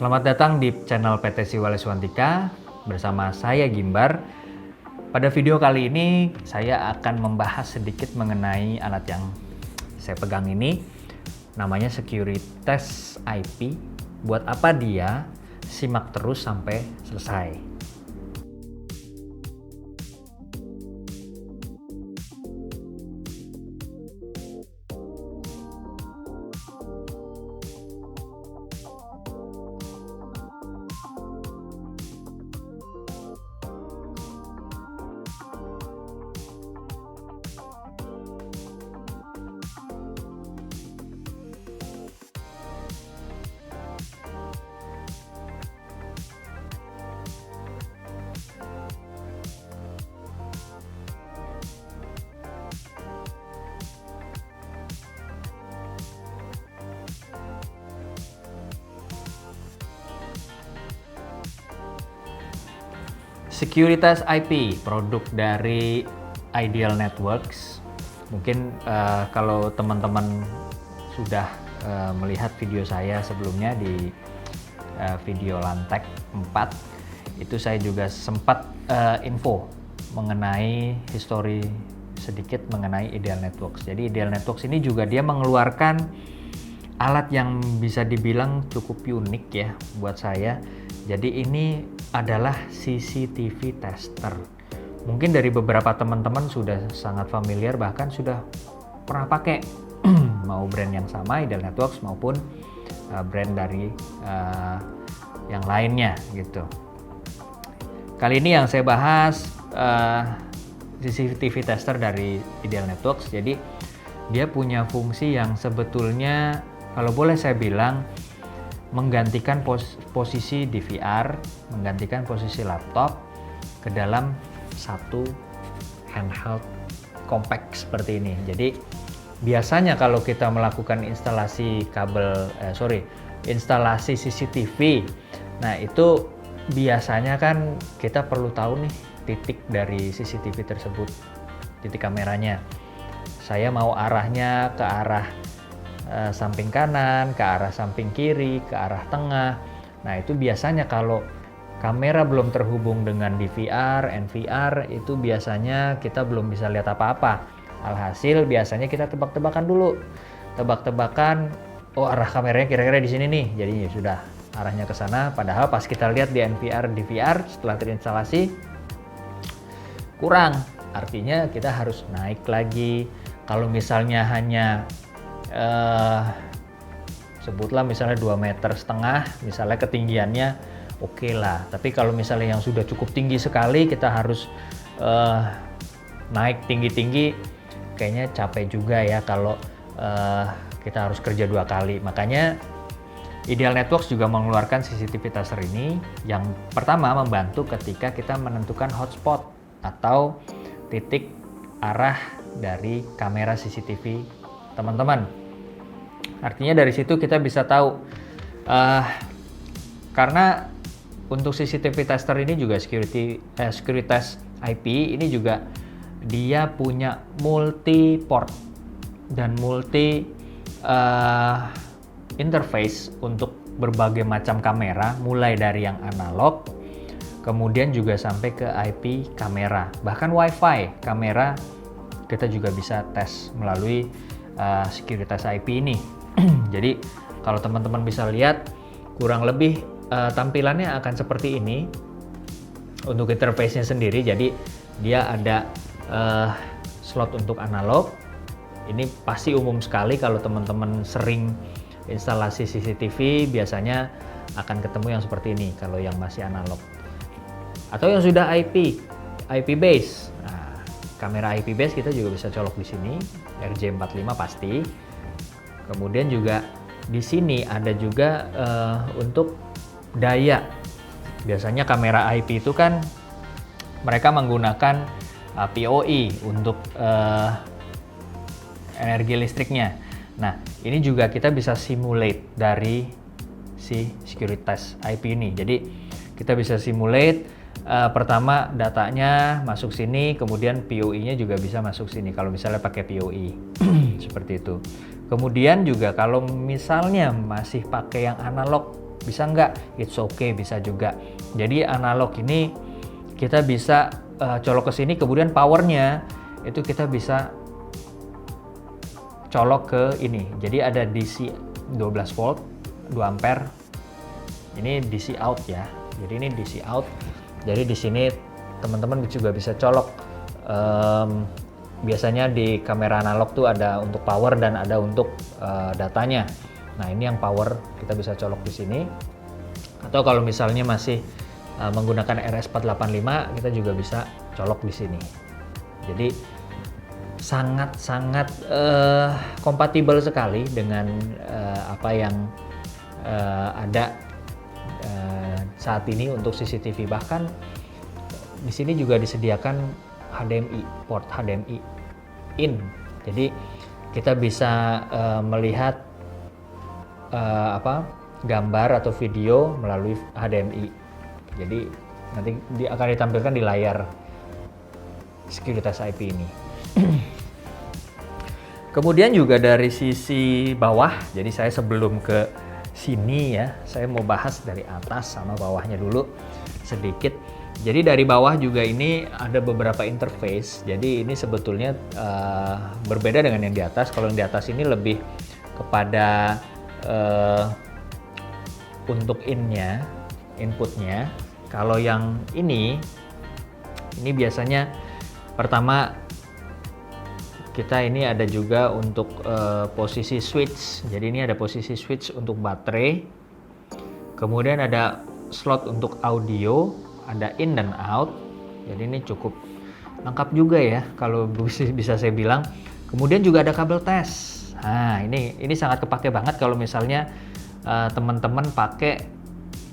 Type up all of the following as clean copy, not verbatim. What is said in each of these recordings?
Selamat datang di channel PT Siwale Swantika bersama saya Gimbar. Pada video kali ini saya akan membahas sedikit mengenai alat yang saya pegang ini. Namanya Securitas IP. Buat apa dia? Simak terus sampai selesai. Securitas IP, produk dari Ideal Networks. Mungkin kalau teman-teman sudah melihat video saya sebelumnya di video Lantek 4, itu saya juga sempat info mengenai histori sedikit mengenai Ideal Networks. Jadi Ideal Networks ini juga dia mengeluarkan alat yang bisa dibilang cukup unik ya buat saya. Jadi ini adalah CCTV tester. Mungkin dari beberapa teman-teman sudah sangat familiar, bahkan sudah pernah pakai mau brand yang sama Ideal Networks maupun brand dari yang lainnya gitu. Kali ini yang saya bahas CCTV tester dari Ideal Networks. Jadi dia punya fungsi yang sebetulnya kalau boleh saya bilang menggantikan posisi DVR, menggantikan posisi laptop ke dalam satu handheld compact seperti ini. Jadi biasanya kalau kita melakukan instalasi instalasi CCTV, nah itu biasanya kan kita perlu tahu nih titik dari CCTV tersebut, titik kameranya. Saya mau arahnya ke arah samping kanan, ke arah samping kiri, ke arah tengah. Nah itu biasanya kalau kamera belum terhubung dengan DVR, NVR, itu biasanya kita belum bisa lihat apa-apa. Alhasil biasanya kita tebak-tebakan dulu. Tebak-tebakan, oh arah kameranya kira-kira di sini nih. Jadi ya sudah arahnya ke sana. Padahal pas kita lihat di NVR, DVR setelah terinstalasi kurang. Artinya kita harus naik lagi. Kalau misalnya hanya sebutlah misalnya 2,5 meter, misalnya ketinggiannya oke lah. Tapi kalau misalnya yang sudah cukup tinggi sekali, kita harus naik tinggi-tinggi, kayaknya capek juga ya kalau kita harus kerja 2 kali. Makanya Ideal Networks juga mengeluarkan CCTV tester ini yang pertama membantu ketika kita menentukan hotspot atau titik arah dari kamera CCTV teman-teman. Artinya dari situ kita bisa tahu karena untuk CCTV tester ini juga Securitas IP ini juga dia punya multi port dan multi interface untuk berbagai macam kamera, mulai dari yang analog kemudian juga sampai ke IP kamera, bahkan WiFi kamera kita juga bisa tes melalui Securitas IP ini. Jadi kalau teman-teman bisa lihat kurang lebih tampilannya akan seperti ini untuk interface-nya sendiri. Jadi dia ada slot untuk analog. Ini pasti umum sekali kalau teman-teman sering instalasi CCTV biasanya akan ketemu yang seperti ini kalau yang masih analog. Atau yang sudah IP base. Nah, kamera IP base kita juga bisa colok di sini, RJ45 pasti. Kemudian juga di sini ada juga untuk daya. Biasanya kamera IP itu kan mereka menggunakan PoE untuk energi listriknya. Nah, ini juga kita bisa simulate dari si Securitas IP ini. Jadi kita bisa simulate pertama datanya masuk sini, kemudian PoE-nya juga bisa masuk sini kalau misalnya pakai PoE. Seperti itu. Kemudian juga kalau misalnya masih pakai yang analog Bisa nggak? It's okay, bisa juga. Jadi analog ini kita bisa colok ke sini, kemudian powernya itu kita bisa colok ke ini. Jadi ada DC 12 volt 2 ampere. Ini DC out ya. Jadi ini DC out. Jadi di sini teman-teman juga bisa colok. Biasanya di kamera analog tuh ada untuk power dan ada untuk datanya. Nah, ini yang power, kita bisa colok di sini. Atau kalau misalnya masih menggunakan RS485, kita juga bisa colok di sini. Jadi sangat-sangat kompatibel sekali dengan apa yang ada saat ini untuk CCTV. Bahkan di sini juga disediakan HDMI, port HDMI in. Jadi kita bisa melihat gambar atau video melalui HDMI. Jadi nanti akan ditampilkan di layar Securitas IP ini. Kemudian juga dari sisi bawah, jadi saya sebelum ke sini ya, saya mau bahas dari atas sama bawahnya dulu sedikit. Jadi dari bawah juga ini ada beberapa interface. Jadi ini sebetulnya berbeda dengan yang di atas. Kalau yang di atas ini lebih kepada untuk inputnya. Kalau yang ini biasanya pertama kita ini ada juga untuk posisi switch. Jadi ini ada posisi switch untuk baterai. Kemudian ada slot untuk audio, ada in dan out. Jadi ini cukup lengkap juga ya kalau bisa saya bilang. Kemudian juga ada kabel tes. Nah, ini sangat kepake banget kalau misalnya teman-teman pakai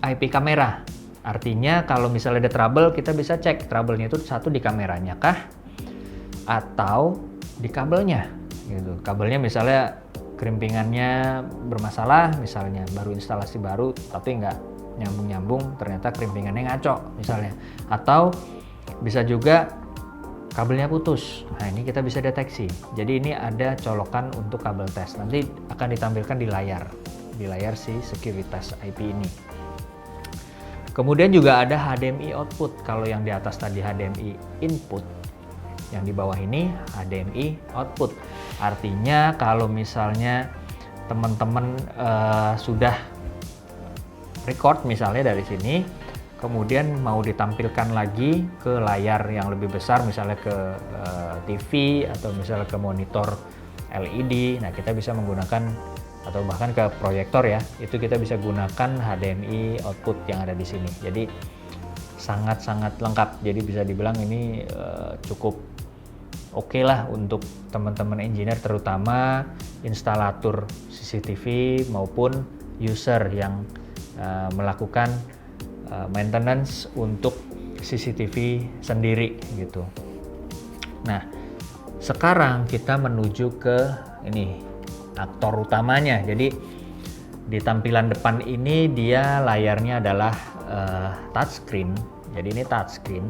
IP kamera. Artinya kalau misalnya ada trouble, kita bisa cek trouble-nya itu satu di kameranya kah atau di kabelnya gitu. Kabelnya misalnya kerimpingannya bermasalah, misalnya baru instalasi baru tapi nggak nyambung-nyambung, ternyata kerimpingannya ngaco misalnya, atau bisa juga kabelnya putus. Nah, ini kita bisa deteksi. Jadi ini ada colokan untuk kabel tes, nanti akan ditampilkan di layar si Securitas IP ini. Kemudian juga ada HDMI output. Kalau yang di atas tadi HDMI input, yang di bawah ini HDMI output. Artinya kalau misalnya teman-teman sudah record misalnya dari sini, kemudian mau ditampilkan lagi ke layar yang lebih besar, misalnya ke TV atau misalnya ke monitor LED, nah kita bisa menggunakan, atau bahkan ke proyektor ya, itu kita bisa gunakan HDMI output yang ada di sini. Jadi sangat-sangat lengkap. Jadi bisa dibilang ini cukup oke lah untuk teman-teman engineer, terutama instalator CCTV maupun user yang melakukan maintenance untuk CCTV sendiri gitu. Nah, sekarang kita menuju ke ini aktor utamanya. Jadi di tampilan depan ini dia layarnya adalah touchscreen. Jadi ini touchscreen.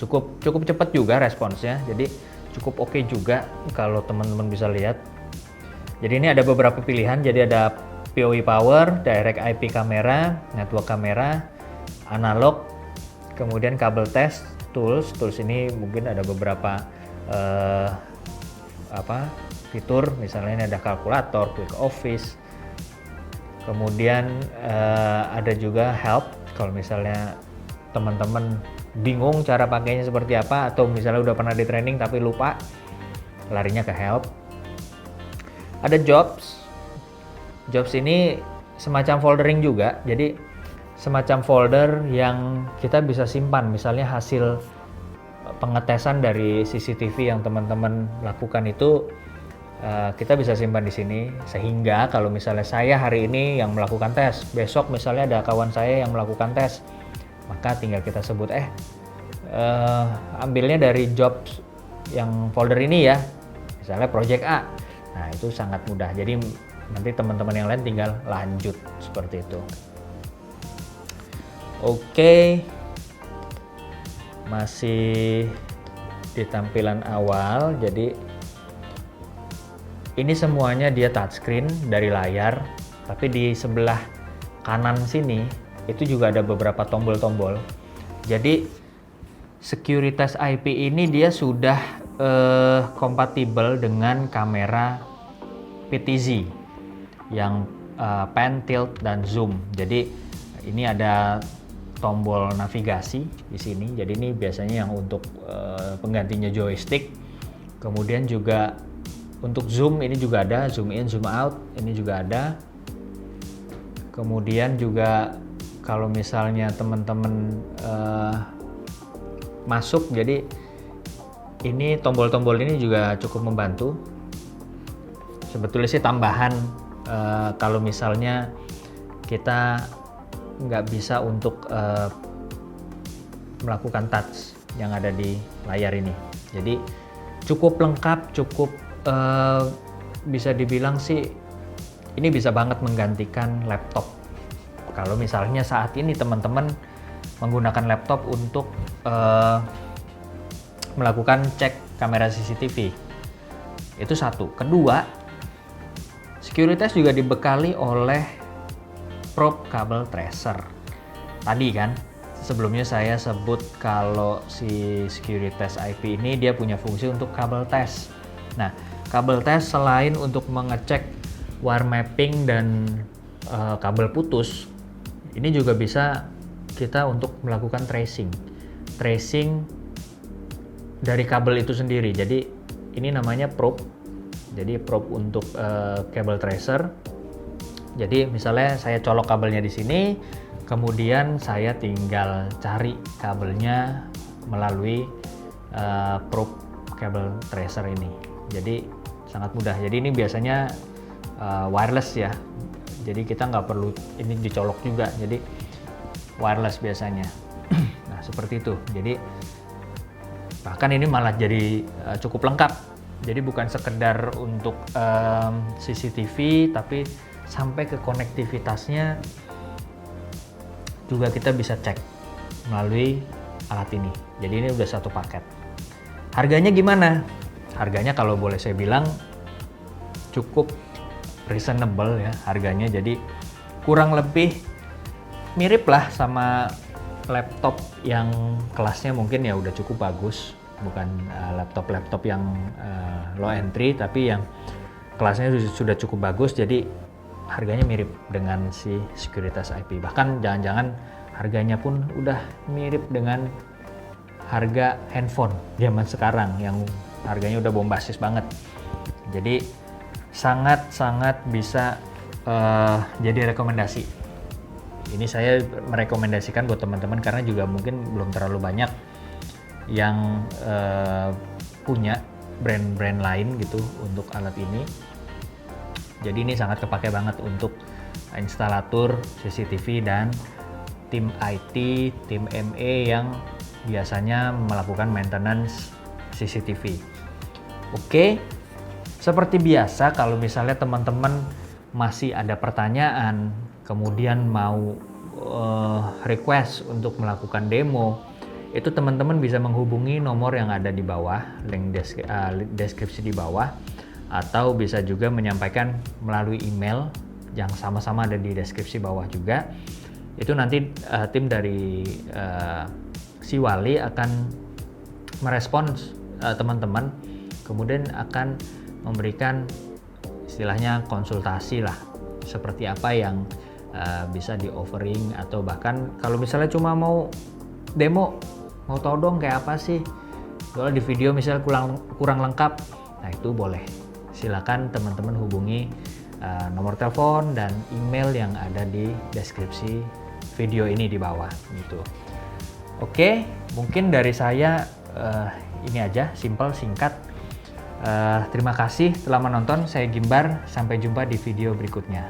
Cukup cepat juga responsnya. Jadi cukup oke juga kalau teman-teman bisa lihat. Jadi ini ada beberapa pilihan. Jadi ada PoE power, direct IP kamera, network kamera, analog, kemudian kabel test, tools ini mungkin ada beberapa fitur, misalnya ini ada kalkulator, quick office, kemudian ada juga help kalau misalnya teman-teman bingung cara pakainya seperti apa, atau misalnya udah pernah di training tapi lupa, larinya ke help. Ada jobs ini semacam foldering juga, jadi semacam folder yang kita bisa simpan, misalnya hasil pengetesan dari CCTV yang teman-teman lakukan itu kita bisa simpan di sini, sehingga kalau misalnya saya hari ini yang melakukan tes, besok misalnya ada kawan saya yang melakukan tes, maka tinggal kita sebut ambilnya dari job yang folder ini ya, misalnya project A. Nah, itu sangat mudah, jadi nanti teman-teman yang lain tinggal lanjut seperti itu. Oke, masih di tampilan awal. Jadi ini semuanya dia touchscreen dari layar. Tapi di sebelah kanan sini itu juga ada beberapa tombol-tombol. Jadi Securitas IP ini dia sudah kompatibel dengan kamera PTZ yang pan, tilt, dan zoom. Jadi ini ada tombol navigasi di sini. Jadi ini biasanya yang untuk penggantinya joystick. Kemudian juga untuk zoom ini juga ada, zoom in, zoom out ini juga ada. Kemudian juga kalau misalnya teman-teman masuk, jadi ini tombol-tombol ini juga cukup membantu. Sebetulnya sih tambahan kalau misalnya kita nggak bisa untuk melakukan touch yang ada di layar ini. Jadi cukup lengkap, cukup bisa dibilang sih ini bisa banget menggantikan laptop. Kalau misalnya saat ini teman-teman menggunakan laptop untuk melakukan cek kamera CCTV, itu satu. Kedua, Securitas juga dibekali oleh probe kabel tracer. Tadi kan sebelumnya saya sebut kalau si Securitas IP ini dia punya fungsi untuk kabel tes. Nah, kabel tes selain untuk mengecek wire mapping dan kabel putus, ini juga bisa kita untuk melakukan tracing dari kabel itu sendiri. Jadi ini namanya probe. Jadi probe untuk kabel tracer. Jadi misalnya saya colok kabelnya di sini, kemudian saya tinggal cari kabelnya melalui probe kabel tracer ini. Jadi sangat mudah. Jadi ini biasanya wireless ya. Jadi kita nggak perlu ini dicolok juga. Jadi wireless biasanya. Nah seperti itu. Jadi bahkan ini malah jadi cukup lengkap. Jadi bukan sekedar untuk CCTV, tapi sampai ke konektivitasnya juga kita bisa cek melalui alat ini. Jadi ini udah satu paket. Harganya gimana? Harganya kalau boleh saya bilang cukup reasonable ya harganya. Jadi kurang lebih mirip lah sama laptop yang kelasnya mungkin ya udah cukup bagus. Bukan laptop-laptop yang low entry, tapi yang kelasnya sudah cukup bagus. Jadi harganya mirip dengan si Securitas IP. Bahkan jangan-jangan harganya pun udah mirip dengan harga handphone zaman sekarang yang harganya udah bombastis banget. Jadi sangat-sangat bisa jadi rekomendasi. Ini saya merekomendasikan buat teman-teman karena juga mungkin belum terlalu banyak yang punya brand-brand lain gitu untuk alat ini. Jadi ini sangat kepake banget untuk instalator CCTV dan tim IT, tim ME yang biasanya melakukan maintenance CCTV. Oke, seperti biasa kalau misalnya teman-teman masih ada pertanyaan, kemudian mau request untuk melakukan demo, itu teman-teman bisa menghubungi nomor yang ada di bawah, link deskripsi di bawah, atau bisa juga menyampaikan melalui email yang sama-sama ada di deskripsi bawah juga. Itu nanti tim dari si Wali akan merespons teman-teman, kemudian akan memberikan istilahnya konsultasi lah, seperti apa yang bisa di offering, atau bahkan kalau misalnya cuma mau demo, mau tahu dong kayak apa sih kalau di video misalnya kurang lengkap, nah itu boleh, silakan teman-teman hubungi nomor telepon dan email yang ada di deskripsi video ini di bawah gitu. Oke, mungkin dari saya ini aja, simple, singkat. Terima kasih telah menonton. Saya Gimbar, sampai jumpa di video berikutnya.